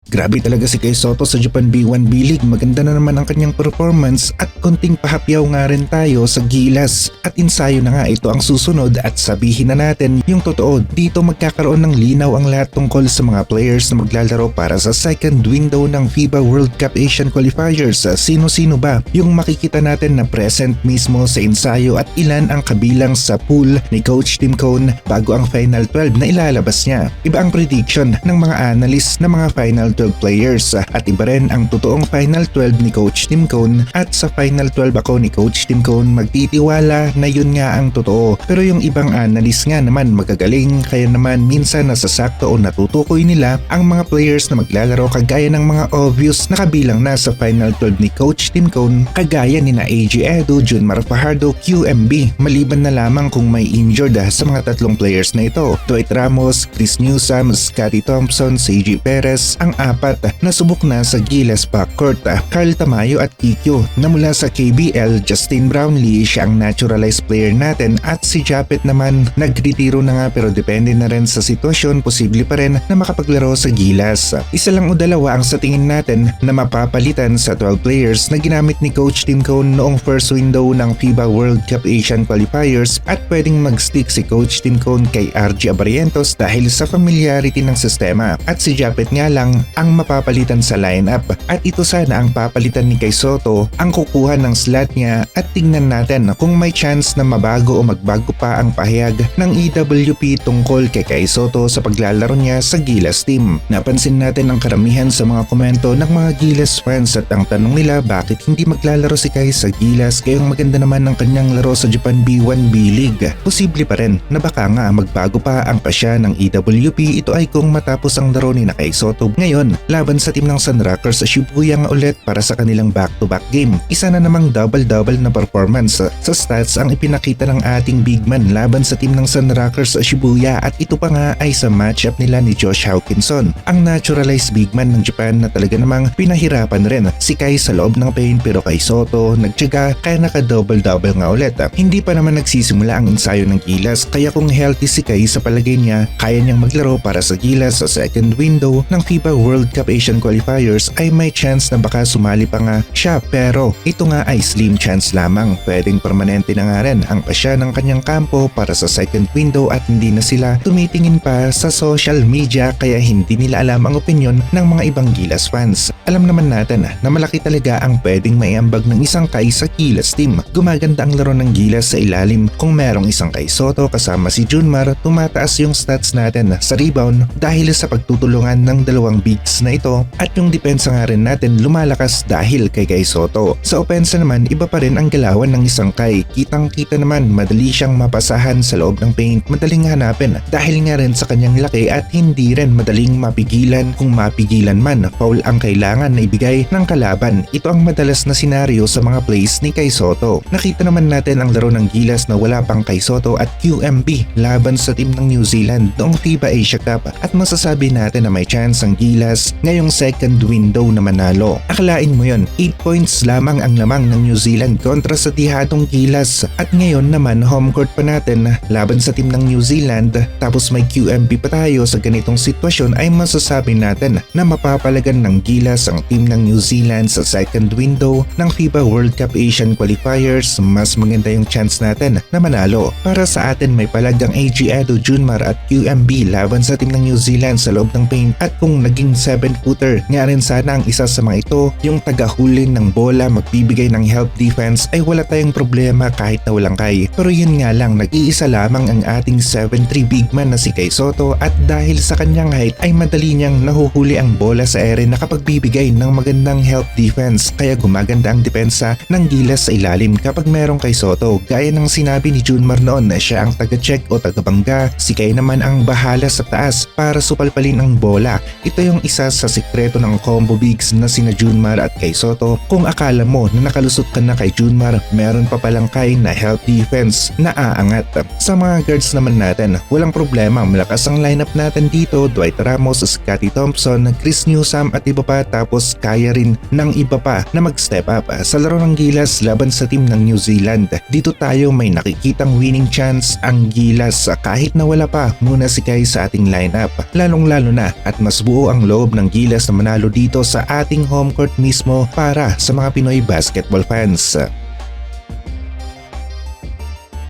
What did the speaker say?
Grabe talaga si Kai Sotto sa Japan B1 B-League. Maganda na naman ang kanyang performance at konting pahapyaw nga rin tayo sa Gilas. At ensayo na nga ito ang susunod at sabihin na natin yung totoo. Dito magkakaroon ng linaw ang lahat tungkol sa mga players na maglalaro para sa second window ng FIBA World Cup Asian Qualifiers. Sino-sino ba yung makikita natin na present mismo sa ensayo at ilan ang kabilang sa pool ni Coach Tim Cone bago ang Final 12 na ilalabas niya. Iba ang prediction ng mga analyst na mga Final 12 players at iba rin ang totoong Final 12 ni Coach Tim Cone at sa Final 12 ako ni Coach Tim Cone magtitiwala na yun nga ang totoo. Pero yung ibang analyst nga naman magagaling kaya naman minsan nasasakto o natutukoy nila ang mga players na maglalaro kagaya ng mga obvious na kabilang na sa Final 12 ni Coach Tim Cone kagaya ni na AG Edu, Junmar Fajardo, QMB maliban na lamang kung may injured sa mga tatlong players na ito. Dwight Ramos, Chris Newsome, Scottie Thompson, CJ Perez ang apat na subok na sa Gilas backcourt. Carl Tamayo at Kikyo na mula sa KBL, Justin Brownlee siya ang naturalized player natin at si Japet naman nagretiro na nga pero depende na rin sa sitwasyon posible pa rin na makapaglaro sa Gilas. Isa lang o dalawa ang sa tingin natin na mapapalitan sa 12 players na ginamit ni Coach Tim Cone noong first window ng FIBA World Cup Asian Qualifiers at pwedeng mag-stick si Coach Tim Cone kay RG Abarientos dahil sa familiarity ng sistema at si Japet nga lang ang mapapalitan sa lineup at ito sana ang papalitan ni Kai Sotto ang kukuha ng slot niya at tingnan natin kung may chance na mabago o magbago pa ang pahayag ng EWP tungkol kay Kai Sotto sa paglalaro niya sa Gilas team. Napansin natin ang karamihan sa mga komento ng mga Gilas fans at ang tanong nila bakit hindi maglalaro si Kai sa Gilas kayong maganda naman ang kanyang laro sa Japan B1 B-League. Posible pa rin na baka nga magbago pa ang pasya ng EWP ito ay kung matapos ang laro ni na Kai Sotto ngayon laban sa team ng Sun Rockers sa Shibuya nga ulit para sa kanilang back-to-back game. Isa na namang double-double na performance sa stats ang ipinakita ng ating big man laban sa team ng Sun Rockers sa Shibuya at ito pa nga ay sa matchup nila ni Josh Hawkinson. Ang naturalized big man ng Japan na talaga namang pinahirapan rin si Kai sa loob ng paint pero Kai Sotto nagtiyaga kaya naka-double-double nga ulit. Hindi pa naman nagsisimula ang ensayo ng Gilas kaya kung healthy si Kai sa palagay niya kaya niyang maglaro para sa Gilas sa second window ng FIBA World Cup Asian Qualifiers ay may chance na baka sumali pa nga siya pero ito nga ay slim chance lamang. Pwedeng permanente na nga rin ang pasya ng kanyang kampo para sa second window at hindi na sila tumitingin pa sa social media kaya hindi nila alam ang opinion ng mga ibang Gilas fans. Alam naman natin na malaki talaga ang pwedeng maiambag ng isang Kai sa Gilas team. Gumaganda ang laro ng Gilas sa ilalim kung merong isang Kai Sotto kasama si Junmar tumataas yung stats natin sa rebound dahil sa pagtutulungan ng dalawang bigs na ito at yung depensa nga rin natin lumalakas dahil kay Kai Sotto. Sa opensa naman iba pa rin ang galawan ng isang Kai. Kitang-kita naman madali siyang mapasahan sa loob ng paint, madaling hanapin dahil nga rin sa kanyang laki at hindi rin madaling mapigilan. Kung mapigilan man, foul ang kailangan na ibigay ng kalaban. Ito ang madalas na senaryo sa mga plays ni Kai Sotto. Nakita naman natin ang laro ng Gilas na wala pang Kai Sotto at QMB laban sa team ng New Zealand noong FIBA Asia Cup at masasabi natin na may chance ang Gilas ngayong second window na manalo. Akalain mo yon, 8 points lamang ang lamang ng New Zealand kontra sa dihadong Gilas at ngayon naman home court pa natin laban sa team ng New Zealand tapos may QMB pa tayo sa ganitong sitwasyon ay masasabi natin na mapapalagan ng Gilas ang team ng New Zealand sa second window ng FIBA World Cup Asian Qualifiers. Mas maganda yung chance natin na manalo. Para sa atin may palagang AG Edu, Junmar at QMB laban sa team ng New Zealand sa loob ng paint at kung naging 7-footer nga rin sana ang isa sa mga ito yung tagahulin ng bola magbibigay ng help defense ay wala tayong problema kahit na walang Kai. Pero yun nga lang nag-iisa lamang ang ating 7'3 big man na si Kai Sotto at dahil sa kanyang height ay madali niyang nahuhuli ang bola sa ere na kapagbibigay ng magandang help defense kaya gumaganda ang depensa ng Gilas sa ilalim kapag merong Kai Sotto. Gaya ng sinabi ni Junmar noon na siya ang taga-check o taga-bangga, si Kai naman ang bahala sa taas para supalpalin ang bola. Ito yung isa sa sikreto ng combo bigs na sina Junmar at Kai Sotto. Kung akala mo na nakalusot ka na kay Junmar, meron pa palang Kai na help defense na aangat. Sa mga guards naman natin, walang problema, malakas ang lineup natin dito. Dwight Ramos, Scottie Thompson, Chris Newsome at iba pa tapos kaya rin ng iba pa na mag-step up. Sa laro ng Gilas laban sa team ng New Zealand, dito tayo may nakikitang winning chance ang Gilas kahit na wala pa muna si Kai sa ating lineup. Lalong lalo na at mas buo ang low loob ng Gilas na manalo dito sa ating home court mismo para sa mga Pinoy basketball fans.